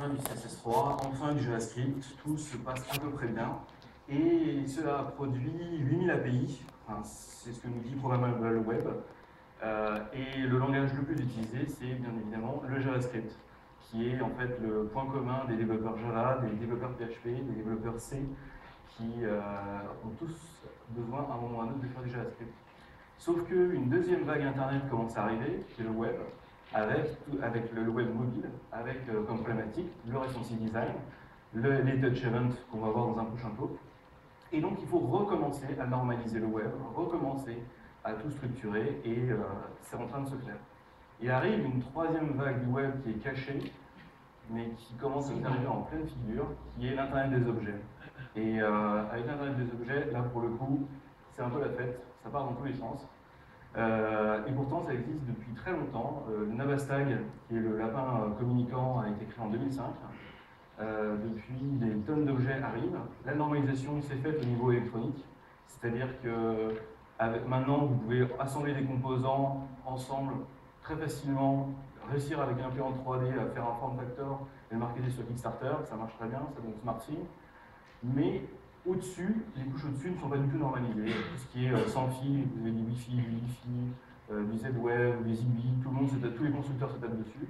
enfin du CSS3, enfin du JavaScript, tout se passe à peu près bien. Et cela produit 8000 API, enfin, c'est ce que nous dit Programmable Web. Et le langage le plus utilisé, c'est bien évidemment le JavaScript, qui est en fait le point commun des développeurs Java, des développeurs PHP, des développeurs C, qui ont tous besoin à un moment ou à un autre de faire du JavaScript. Sauf qu'une deuxième vague Internet commence à arriver, qui est le web, avec le web mobile, avec comme problématique le responsive design, les touch events qu'on va voir dans un prochain talk. Et donc il faut recommencer à normaliser le web, recommencer à tout structurer, et c'est en train de se faire. Et arrive une troisième vague du web qui est cachée, mais qui commence à nous arriver en pleine figure, qui est l'Internet des objets. Et avec l'Internet des objets, là pour le coup, c'est un peu la fête, ça part dans tous les sens. Et pourtant, ça existe depuis très longtemps. Navastag, qui est le lapin communicant, a été créé en 2005. Depuis, des tonnes d'objets arrivent. La normalisation s'est faite au niveau électronique, c'est-à-dire que maintenant, vous pouvez assembler des composants ensemble très facilement, réussir avec un imprimante 3D à faire un form factor et le marketer sur Kickstarter, ça marche très bien, ça donne SmartSync. Mais au-dessus, les couches au-dessus ne sont pas du tout normalisées. Tout ce qui est sans fil, vous avez du Wi-Fi, du Wi-Fi, du Z-Web, du Zigbee, tous les constructeurs se tapent dessus.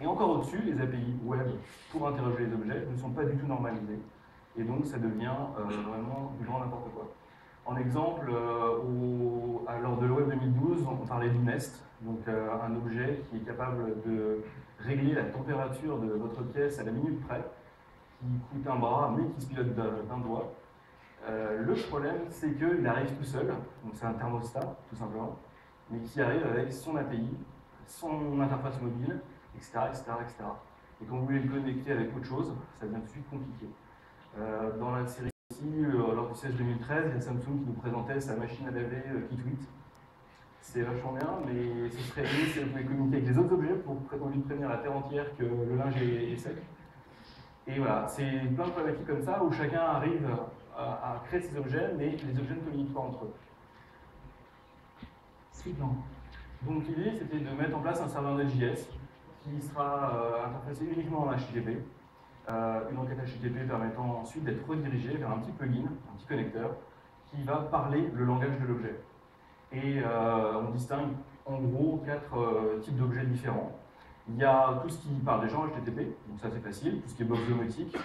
Et encore au-dessus, les API web pour interroger les objets ne sont pas du tout normalisés. Et donc ça devient vraiment du grand n'importe quoi. En exemple, lors de Web 2012, on parlait du Nest, donc un objet qui est capable de régler la température de votre pièce à la minute près, qui coûte un bras, mais qui se pilote d'un doigt. Le problème, c'est qu'il arrive tout seul, donc c'est un thermostat, tout simplement, mais qui arrive avec son API, son interface mobile, etc., etc., etc. Et quand vous voulez le connecter avec autre chose, ça devient tout de suite compliqué. Dans la série aussi, lors du CES 2013, il y a Samsung qui nous présentait sa machine à laver KitWit. C'est vachement bien, mais ce serait mieux si elle pouvait communiquer avec les autres objets pour au lieu de prévenir la terre entière que le linge est sec. Et voilà, c'est plein de problématiques comme ça où chacun arrive à créer ses objets, mais les objets ne communiquent pas entre eux. Suivant. Donc l'idée, c'était de mettre en place un serveur Node.js qui sera interfacé uniquement en HTTP. Une requête HTTP permettant ensuite d'être redirigée vers un petit plugin, un petit connecteur, qui va parler le langage de l'objet. Et on distingue en gros 4 types d'objets différents. Il y a tout ce qui parle déjà en HTTP, donc ça c'est facile, tout ce qui est box domotique.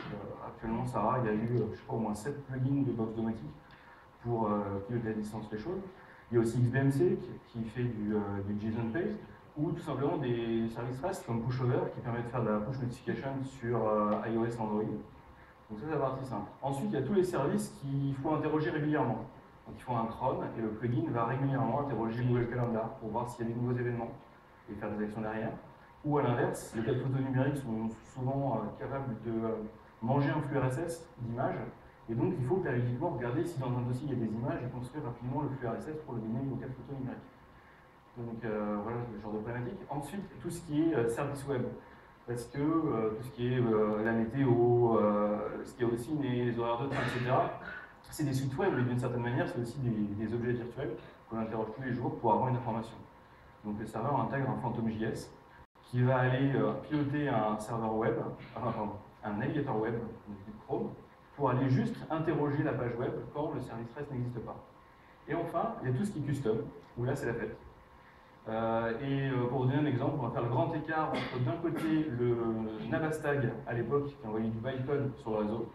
Actuellement, Sarah, il y a eu, je sais pas, au moins 7 plugins de box domotique pour piloter à distance les choses. Il y a aussi XBMC qui fait du JSON Page, ou tout simplement des services REST comme Pushover qui permet de faire de la push notification sur iOS et Android. Donc ça, c'est la partie simple. Ensuite, il y a tous les services qu'il faut interroger régulièrement. Donc il faut un cron et le plugin va régulièrement interroger Google Calendar pour voir s'il y a des nouveaux événements et faire des actions derrière. Ou à l'inverse, les plateformes photos numériques sont souvent capables de manger un flux RSS d'images. Et donc il faut périodiquement regarder si dans un dossier il y a des images et construire rapidement le flux RSS pour le donner aux quatre photos numériques. Donc voilà ce genre de problématique. Ensuite, tout ce qui est service web. Parce que tout ce qui est la météo, ce qui est aussi les horaires de train, etc., c'est des sites web, mais d'une certaine manière, c'est aussi des objets virtuels qu'on interroge tous les jours pour avoir une information. Donc le serveur intègre un PhantomJS qui va aller piloter un serveur web, un navigateur web, du Chrome, pour aller juste interroger la page web quand le service REST n'existe pas. Et enfin, il y a tout ce qui est custom, où là c'est la fête. Pour vous donner un exemple, on va faire le grand écart entre d'un côté le Navastag à l'époque qui envoyait du bytecode sur le réseau,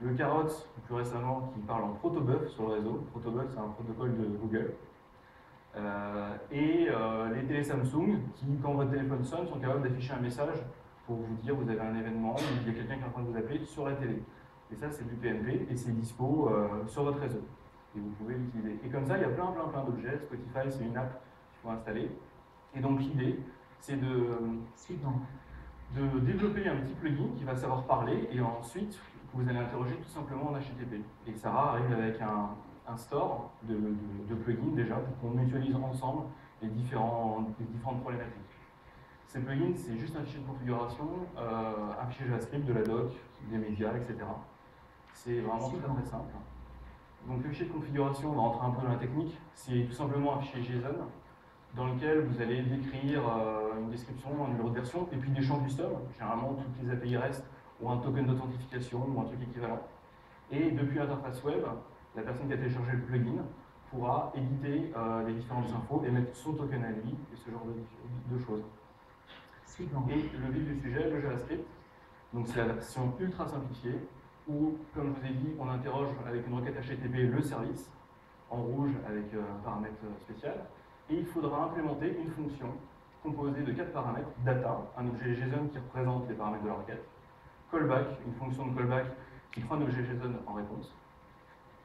le Carrot plus récemment qui parle en protobuf sur le réseau. Protobuf c'est un protocole de Google. Les télé Samsung qui, quand votre téléphone sonne, sont capables d'afficher un message pour vous dire vous avez un événement ou il y a quelqu'un qui est en train de vous appeler sur la télé. Et ça c'est du PNP et c'est dispo sur votre réseau. Et vous pouvez l'utiliser. Et comme ça, il y a plein d'objets. Spotify, c'est une app installer. Et donc l'idée, c'est de développer un petit plugin qui va savoir parler et ensuite vous allez interroger tout simplement en HTTP. Et Sarah arrive avec un store de plugins déjà pour qu'on mutualise ensemble les différentes problématiques. Ces plugins, c'est juste un fichier de configuration, un fichier JavaScript, de la doc, des médias, etc. C'est vraiment très simple. Donc le fichier de configuration, on va rentrer un peu dans la technique, c'est tout simplement un fichier JSON dans lequel vous allez décrire une description, un numéro de version, et puis des champs custom. Généralement, toutes les API REST ont un token d'authentification ou un truc équivalent. Et depuis l'interface web, la personne qui a téléchargé le plugin pourra éditer les différentes infos et mettre son token à lui et ce genre de choses. Et le vif du sujet, le JavaScript, donc c'est la version ultra simplifiée où, comme je vous ai dit, on interroge avec une requête HTTP le service, en rouge avec un paramètre spécial, et il faudra implémenter une fonction composée de 4 paramètres: data, un objet JSON qui représente les paramètres de la requête; callback, une fonction de callback qui prend un objet JSON en réponse;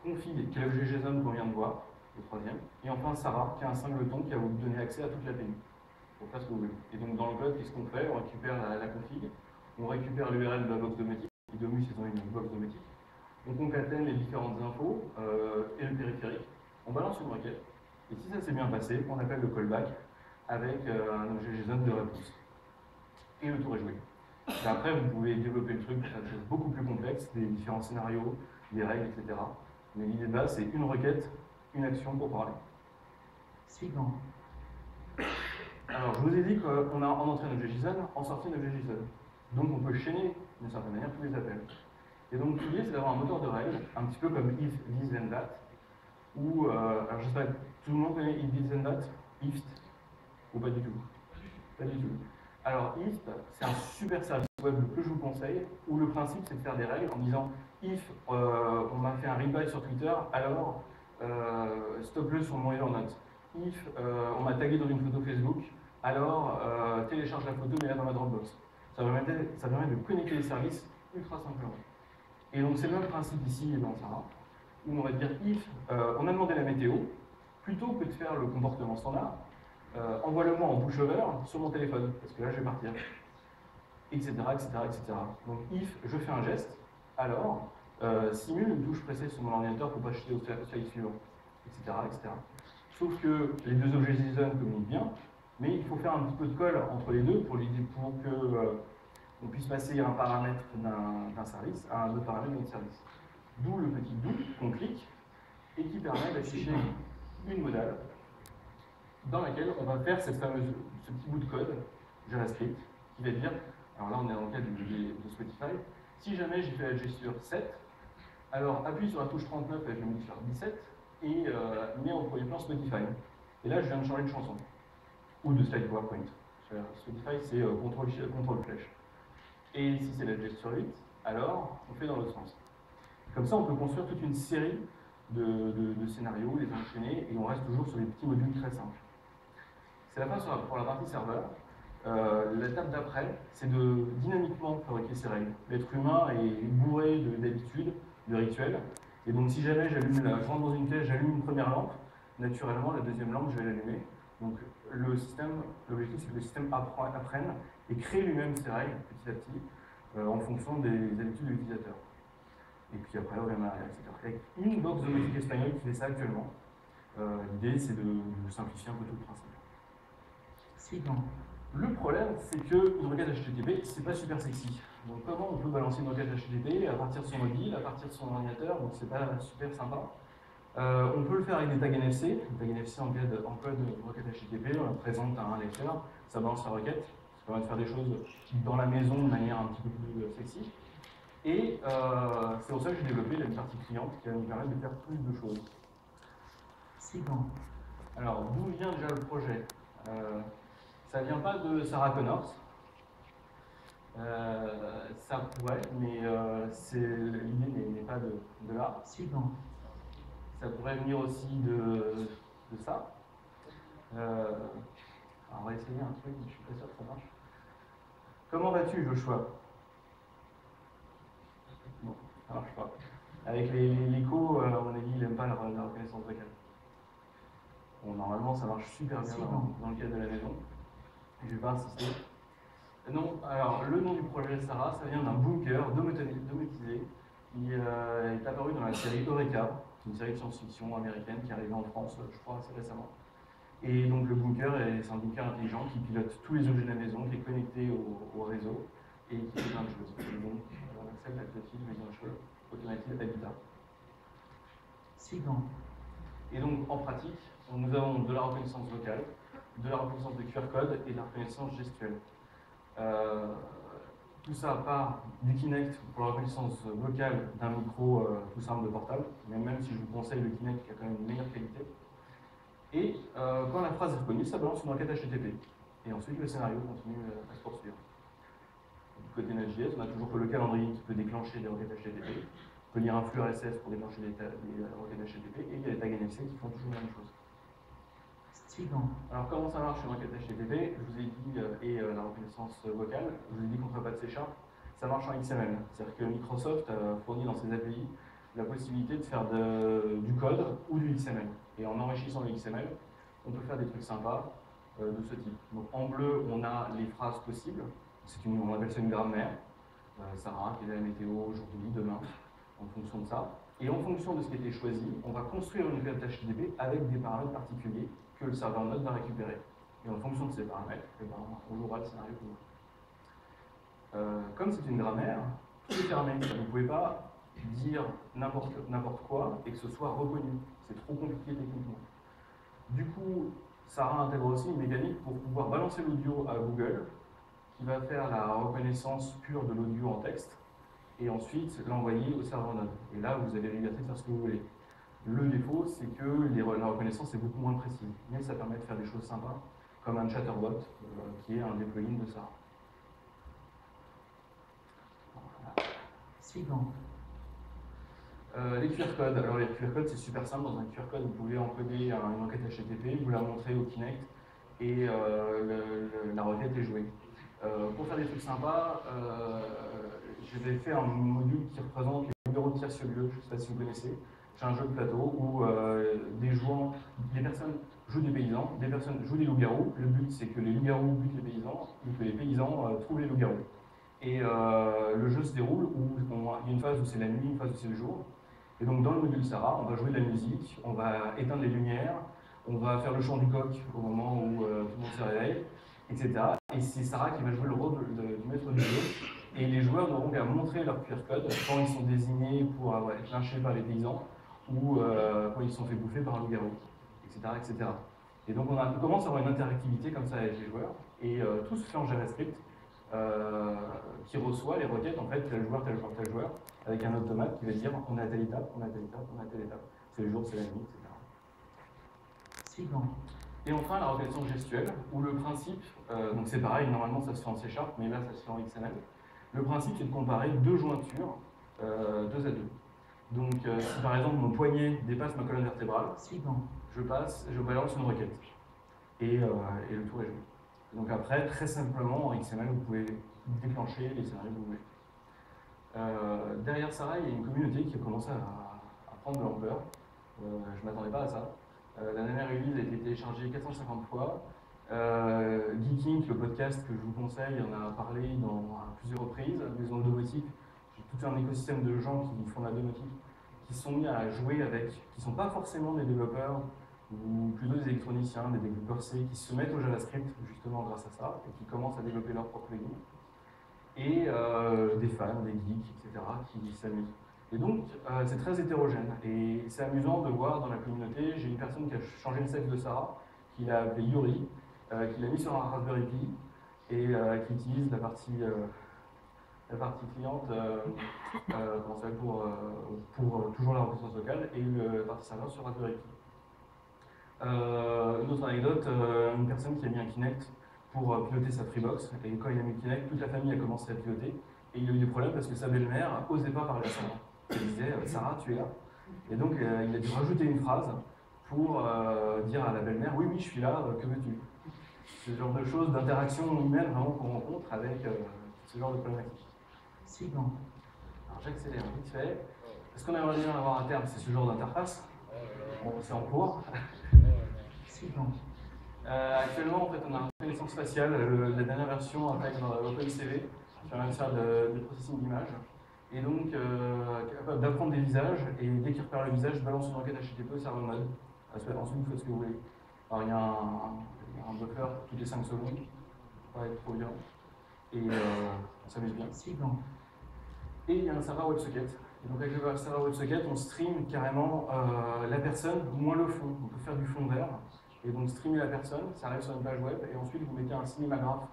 config, qui est l'objet JSON qu'on vient de voir, le troisième; et enfin Sarah, qui est un singleton qui va vous donner accès à toute l'API pour faire ce que vous voulez. Et donc dans le code, qu'est-ce qu'on fait? On récupère la config, on récupère l'URL de la box domotique, et Domus ils ont une box domotique, on concatène les différentes infos et le périphérique, on balance une requête, et si ça s'est bien passé, on appelle le callback avec un objet JSON de réponse. Et le tour est joué. Et après, vous pouvez développer le truc pour faire des choses beaucoup plus complexes, des différents scénarios, des règles, etc. Mais l'idée de base, c'est une requête, une action pour parler. Suivant. Alors, je vous ai dit qu'on a en entrée un objet JSON, en sortie un objet JSON. Donc, on peut chaîner d'une certaine manière tous les appels. Et donc, l'idée, c'est d'avoir un moteur de règles, un petit peu comme if, this, then that, ou, alors je sais pas, tout le monde connaît if, this, then that, ift, ou pas du tout? Pas du tout. Alors, ift, c'est un super service web que je vous conseille, où le principe, c'est de faire des règles en disant if on m'a fait un reply sur Twitter, alors stop-le sur mon Evernote. If on m'a tagué dans une photo Facebook, alors télécharge la photo, mets-la dans ma Dropbox. Ça permet de connecter les services ultra simplement. Et donc, c'est le même principe ici dans Sarah, où on va dire if on a demandé la météo, plutôt que de faire le comportement standard, envoie-le-moi en pushover sur mon téléphone, parce que là je vais partir, etc., etc., etc. Donc if je fais un geste, alors simule une touche pressée sur mon ordinateur pour pas jeter au slide suivant, etc., etc. Sauf que les deux objets JSON communiquent bien, mais il faut faire un petit peu de colle entre les deux pour que on puisse passer un paramètre d'un service à un autre paramètre d'un service. D'où le petit do qu'on clique et qui permet d'afficher une modale dans laquelle on va faire ce petit bout de code JavaScript qui va dire, alors là on est dans le cas de Spotify, si jamais j'ai fait la gesture 7, alors appuie sur la touche 39 avec le modifier 17 et mets en premier plan Spotify. Et là je viens de changer de chanson, ou de slide PowerPoint. Spotify c'est contrôle flèche. Et si c'est la gesture 8, alors on fait dans l'autre sens. Comme ça on peut construire toute une série de scénarios, les enchaîner, et on reste toujours sur des petits modules très simples. C'est la fin pour la partie serveur. L'étape d'après, c'est de dynamiquement fabriquer ces règles. L'être humain est bourré d'habitudes, de rituels. Et donc, si jamais je rentre dans une pièce, j'allume une première lampe, naturellement, la deuxième lampe, je vais l'allumer. Donc, l'objectif, c'est que le système apprenne et crée lui-même ses règles petit à petit en fonction des habitudes de l'utilisateur. Et puis après, on revient à l'arrière, etc. Avec une box domotique espagnole qui fait ça actuellement. L'idée, c'est de simplifier un peu tout le principe. Suivant. Le problème, c'est qu'une requête HTTP, c'est pas super sexy. Donc, comment on peut balancer une requête HTTP à partir de son mobile, à partir de son ordinateur? Donc, c'est pas super sympa. On peut le faire avec des tags NFC. Les tags NFC en code de requête HTTP, on la présente à un lecteur, ça balance la requête. Ça permet de faire des choses dans la maison de manière un petit peu plus sexy. Et c'est pour ça que j'ai développé une partie cliente qui va nous permettre de faire plus de choses. Suivant. Alors, d'où vient déjà le projet? Ça vient pas de Sarah Connors. Ça pourrait, mais l'idée n'est pas de là. Suivant. Ça pourrait venir aussi de ça. Alors on va essayer un truc, mais je suis pas sûr que ça marche. Comment vas-tu, Joshua? Bon, ça marche pas. Avec l'écho, à mon avis, il n'aime pas la reconnaissance vocale. Bon, normalement, ça marche super bien dans le cadre de la maison. Je vais pas insister. Non, alors le nom du projet Sarah, ça vient d'un bunker domotisé qui est apparu dans la série Eureka, une série de science-fiction américaine qui est arrivée en France, je crois, assez récemment. Et donc le bunker, c'est un bunker intelligent qui pilote tous les objets de la maison, qui est connecté au réseau et qui fait plein de choses. Et donc, celle de la Clotilde, je vais dire un choix, automatique habitat. Suivant. Et donc en pratique, nous avons de la reconnaissance vocale, de la reconnaissance de QR code et de la reconnaissance gestuelle. Tout ça part du Kinect pour la reconnaissance vocale d'un micro tout simple de portable, même si je vous conseille le Kinect qui a quand même une meilleure qualité. Et quand la phrase est reconnue, ça balance une requête HTTP. Et ensuite, le scénario continue à se poursuivre. Du côté Node.js, on a toujours le calendrier qui peut déclencher des requêtes HTTP. On peut lire un flux RSS pour déclencher des requêtes HTTP. Et il y a les tags NFC qui font toujours la même chose. Suivant. Alors, comment ça marche une requête HTTP? Je vous ai dit, et la reconnaissance vocale, je vous ai dit qu'on ne ferait pas de C#. Ça marche en XML. C'est-à-dire que Microsoft fournit dans ses API la possibilité de faire du code ou du XML. Et en enrichissant le XML, on peut faire des trucs sympas de ce type. Donc en bleu, on a les phrases possibles. On appelle ça une grammaire. Sarah, quelle est la météo aujourd'hui, demain, en fonction de ça. Et en fonction de ce qui a été choisi, on va construire une requête HTTP avec des paramètres particuliers que le serveur Node va récupérer. Et en fonction de ces paramètres, on jouera le scénario qu'on veut. Comme c'est une grammaire, tout est fermé. Vous ne pouvez pas dire n'importe quoi et que ce soit reconnu. C'est trop compliqué techniquement. Du coup, Sarah intègre aussi une mécanique pour pouvoir balancer l'audio à Google, qui va faire la reconnaissance pure de l'audio en texte, et ensuite l'envoyer au serveur Node. Et là, vous avez la liberté de faire ce que vous voulez. Le défaut, c'est que la reconnaissance est beaucoup moins précise, mais ça permet de faire des choses sympas, comme un chatterbot, qui est un des plugins de Sarah. Suivant. Les QR codes. Alors les QR codes, c'est super simple. Dans un QR code, vous pouvez encoder une requête HTTP, vous la montrez au Kinect et la requête est jouée. Pour faire des trucs sympas, je vais faire un module qui représente les numéros de tiers-lieu. Je ne sais pas si vous connaissez. C'est un jeu de plateau où des personnes jouent des paysans, des personnes jouent des loups-garous. Le but, c'est que les loups-garous butent les paysans ou que les paysans trouvent les loups-garous. Et le jeu se déroule où il y a une phase où c'est la nuit, une phase où c'est le jour. Et donc dans le module Sarah, on va jouer de la musique, on va éteindre les lumières, on va faire le chant du coq au moment où tout le monde se réveille, etc. Et c'est Sarah qui va jouer le rôle du maître du jeu. Et les joueurs n'auront qu'à montrer leur QR code quand ils sont désignés pour être lynchés par les paysans ou quand ils se sont fait bouffer par un loup-garou, etc., etc. Et donc on commence à avoir une interactivité comme ça avec les joueurs. Et tout se fait en JavaScript. Qui reçoit les requêtes, en fait, tel joueur, tel joueur, avec un automate qui va dire on est à telle étape, on est à telle étape, on est à telle étape. C'est le jour, c'est la nuit, etc. Suivant. Et enfin, la reconnaissance gestuelle, où le principe, donc c'est pareil, normalement ça se fait en C#, mais là ça se fait en XML. Le principe, c'est de comparer deux jointures, 2 à 2. Donc, si par exemple mon poignet dépasse ma colonne vertébrale, Suivant. je balance une requête. Et le tour est joué. Donc après, très simplement, en XML, vous pouvez déclencher les scénarios que vous voulez. Derrière Sarah, il y a une communauté qui a commencé à prendre de l'ampleur. Je ne m'attendais pas à ça. La dernière release a été téléchargée 450 fois. Geeking, le podcast que je vous conseille, en a parlé à plusieurs reprises. Maison de domotique, j'ai tout un écosystème de gens qui font de la domotique, qui sont mis à jouer avec, qui ne sont pas forcément des développeurs, ou plutôt des électroniciens, des développeurs C, qui se mettent au JavaScript justement grâce à ça, et qui commencent à développer leur propre plugin. Et des fans, des geeks, etc., qui s'amusent. Et donc, c'est très hétérogène. Et c'est amusant de voir dans la communauté, j'ai une personne qui a changé le sexe de Sarah, qui l'a appelé Yuri, qui l'a mis sur un Raspberry Pi, et qui utilise la partie cliente pour toujours la reconnaissance vocale, et la partie serveur sur Raspberry Pi. Une autre anecdote, une personne qui a mis un Kinect pour piloter sa Freebox, et quand il a mis le Kinect, toute la famille a commencé à piloter, et il a eu des problèmes parce que sa belle-mère n'osait pas parler à Sarah. Elle disait « Sarah, tu es là ?» Et donc il a dû rajouter une phrase pour dire à la belle-mère « Oui, oui, je suis là, que veux-tu » Ce genre de choses, d'interaction humaine vraiment qu'on rencontre avec ce genre de problématique. Suivant. Alors j'accélère vite fait. Est-ce qu'on aimerait bien avoir à terme, c'est ce genre d'interface? Bon, c'est en cours. Suivant. Actuellement, en fait, on a une reconnaissance faciale. La dernière version intègre OpenCV, qui permet de faire des processing d'images. Et donc, capable d'apprendre des visages, et dès qu'il repère le visage, balance une requête HTTP au serveur Node. Ensuite, vous faites ce que vous voulez. Alors, il y a un buffer toutes les 5 secondes, pour ne pas être trop violent. Et on s'amuse bien. Suivant. Et il y a un serveur WebSocket. Et donc, avec le serveur WebSocket, on stream carrément la personne, moins le fond. On peut faire du fond vert. Et donc streamer la personne, ça arrive sur une page web, et ensuite vous mettez un cinémagraphe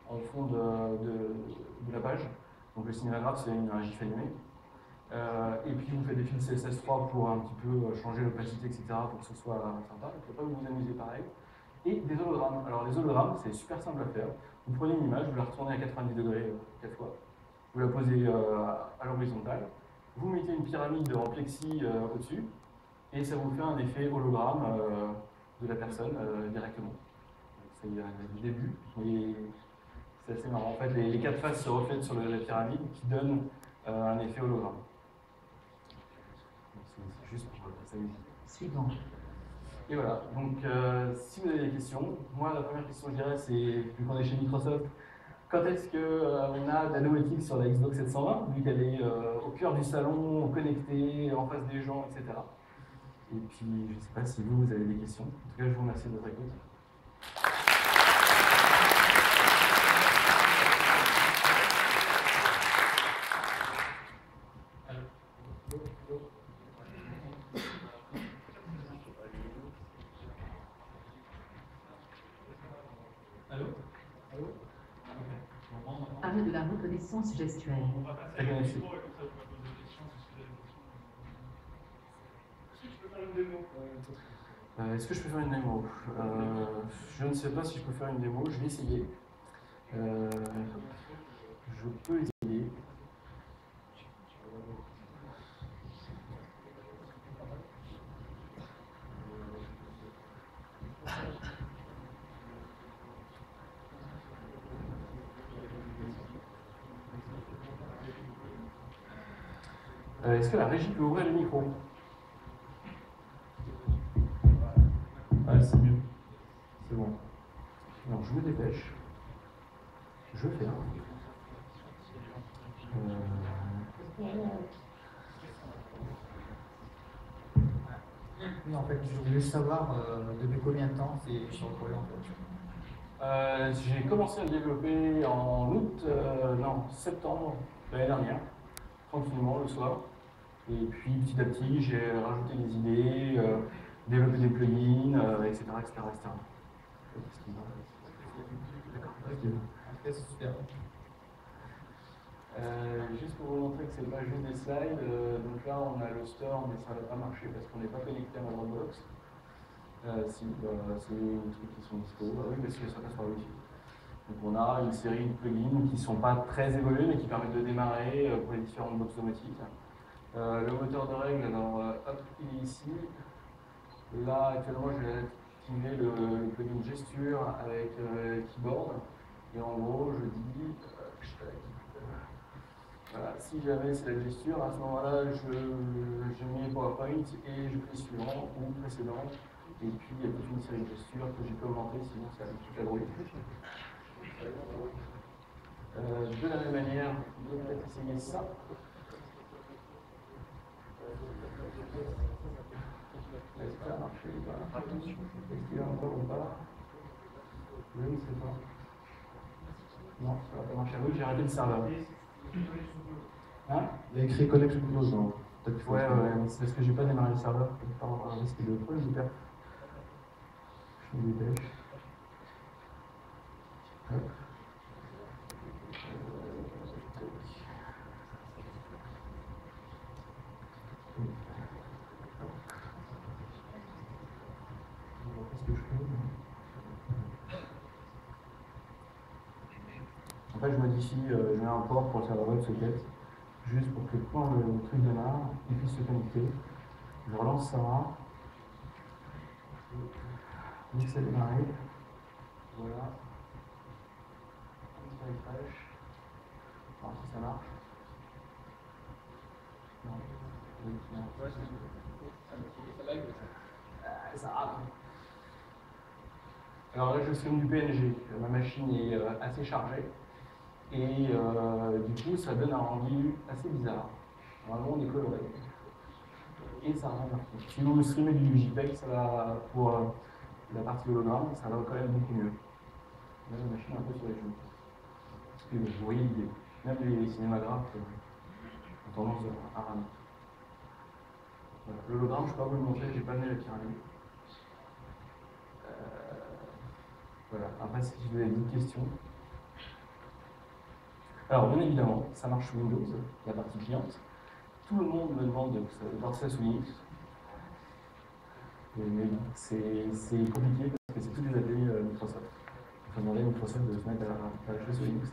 en fond de la page. Donc le cinémagraphe, c'est un GIF animé. Et puis vous faites des fils CSS3 pour un petit peu changer l'opacité, etc., pour que ce soit sympa. Et puis après, vous vous amusez pareil. Et des hologrammes. Alors les hologrammes, c'est super simple à faire. Vous prenez une image, vous la retournez à 90 degrés 4 fois. Vous la posez à l'horizontale. Vous mettez une pyramide en plexi au-dessus. Et ça vous fait un effet hologramme de la personne directement. C'est le début, mais c'est assez marrant. En fait, les quatre faces se reflètent sur la pyramide qui donne un effet hologramme. C'est juste pour s'amuser. Suivant. Et voilà, donc si vous avez des questions, moi la première question je dirais c'est, vu qu'on est chez Microsoft, quand est-ce qu'on a de la domotique sur la Xbox 720, vu qu'elle est au cœur du salon, connectée, en face des gens, etc. Et puis, je ne sais pas si vous avez des questions. En tout cas, je vous remercie de votre écoute. Allô? Allô? Arrêt de la reconnaissance gestuelle. Très bien, merci. Est-ce que je peux faire une démo? Je ne sais pas si je peux faire une démo, je vais essayer. Je peux essayer. Est-ce que la régie peut ouvrir le micro? Ouais, c'est mieux. C'est bon. Alors, je me dépêche. Je fais un. Oui, en fait, je voulais savoir depuis combien de temps c'est sur le projet en fait. J'ai commencé à le développer en août, non, septembre de l'année dernière, tranquillement le soir. Et puis petit à petit, j'ai rajouté des idées, développé des plugins, etc., etc., etc. D'accord. En tout cas, c'est super. Juste pour vous montrer que c'est pas juste des slides, donc là on a le store, mais ça ne va pas marcher parce qu'on n'est pas connecté à ma Dropbox. Si, c'est des trucs qui sont dispo. Ah oui, parce que ça passe par Wi-Fi. Donc on a une série de plugins qui ne sont pas très évolués, mais qui permettent de démarrer pour les différentes box domotiques. Le moteur de règles, alors hop, il est ici. Là, actuellement, je vais activer le plugin gesture avec keyboard. Et en gros, je dis, voilà, si jamais c'est la gesture, à ce moment-là, je mets PowerPoint et je fais suivant ou précédent. Et puis, il y a toute une série de gestures que j'ai pu augmenter, sinon ça va toute la brouille. De la même manière, je vais peut-être essayer ça. Est-ce que ça a marché ou pas? Est-ce qu'il y a encore ou pas? Oui, c'est pas. Non, ça va pas marcher. Oui, j'ai arrêté le serveur. Hein? Il y a écrit Connection Close. Hein. Ouais, c'est parce que j'ai pas démarré le serveur. Par rapport à un risque de problème de perte. Je me dépêche. Hop. Qu'est-ce que je fais? En fait, je modifie, je mets un port pour le serveur WebSocket, juste pour que quand le truc démarre, il puisse se connecter. Je relance ça. Dès que ça démarre, voilà. Un petit refresh. Alors si ça marche. Non. Oui, non. Ça rame. Alors là, je stream du PNG. Ma machine est assez chargée. Et du coup, ça donne un rendu assez bizarre. Normalement, on est coloré. Et ça rend partout. Si vous streamez du JPEG, ça va, pour la partie hologramme, ça va quand même beaucoup mieux. Là, la machine est un peu sur les genoux. Parce que vous voyez l'idée. Même les cinémagraphes ont tendance à ramer. Voilà. L'hologramme, je ne peux pas vous le montrer, j'ai pas amené la pyramide. Voilà, après si vous avez des questions. Alors bien évidemment, ça marche sous Windows, la partie cliente. Tout le monde me demande de voir ça sous Linux. Mais bon, c'est compliqué parce que c'est tous les API Microsoft. Il faut demander à Microsoft de se mettre à jouer sous Linux.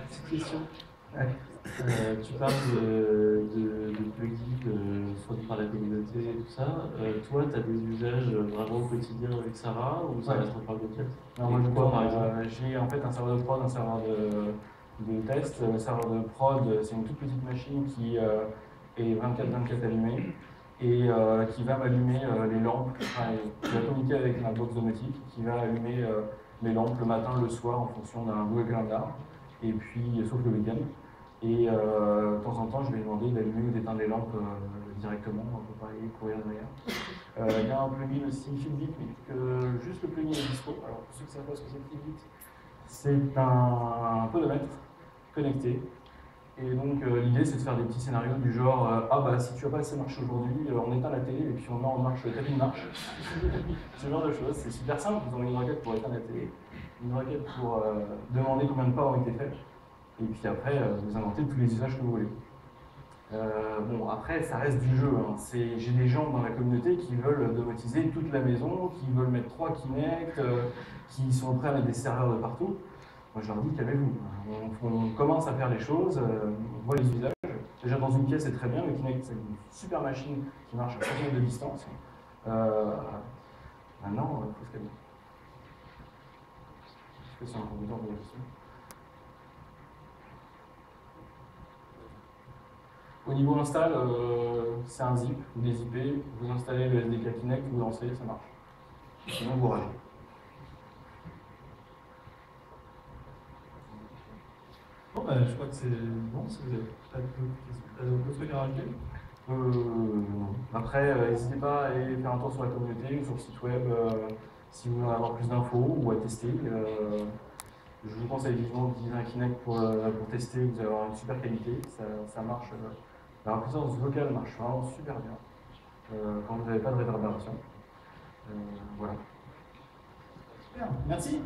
Petite question. Ouais. Tu parles de plugins produits par la communauté et tout ça. Toi, tu as des usages vraiment au quotidien avec Sarah ou ça reste encore local? Non, moi, par exemple, j'ai en fait un serveur de prod, un serveur de test. Le serveur de prod, c'est une toute petite machine qui est 24/24 allumée et qui va m'allumer les lampes, qui va communiquer avec ma box domotique, qui va allumer mes lampes le matin, le soir en fonction d'un Google Calendar, et puis sauf le week-end. Et de temps en temps, je vais lui demander d'allumer ou d'éteindre les lampes directement, on peut pas aller courir derrière. Il y a un plugin aussi, Fitbit, mais que juste le plugin est dispo. Alors pour ceux qui ne savent pas ce que c'est Fitbit, c'est un podomètre connecté. Et donc l'idée c'est de faire des petits scénarios du genre ah bah si tu n'as pas assez marche aujourd'hui, on éteint la télé et puis on met en marche le tapis de marche. Ce genre de choses, c'est super simple, vous avez une requête pour éteindre la télé, une requête pour demander combien de pas ont été faits. Et puis après, vous inventez tous les usages que vous voulez. Bon, après, ça reste du jeu. Hein. J'ai des gens dans la communauté qui veulent domotiser toute la maison, qui veulent mettre 3 Kinect, qui sont prêts à mettre des serveurs de partout. Moi, je leur dis, calmez-vous. On commence à faire les choses, on voit les usages. Déjà, dans une pièce, c'est très bien. Le Kinect, c'est une super machine qui marche à 5 mètres de distance. Maintenant, il faut se calmer. Est-ce que c'est un computer pour la question? Au niveau install, c'est un zip ou des IP, vous installez le SDK Kinect, vous lancez, ça marche. Sinon, vous râlez. Bon, bah, je crois que c'est bon, si vous n'avez pas d'autres trucs à rajouter. Non. Après, n'hésitez pas à aller faire un tour sur la communauté ou sur le site web si vous voulez en avoir plus d'infos ou à tester. Je vous conseille vivement d'utiliser un Kinect pour tester, vous allez avoir une super qualité, ça marche. La reconnaissance vocale marche vraiment super bien quand vous n'avez pas de réverbération. Voilà. Super, merci.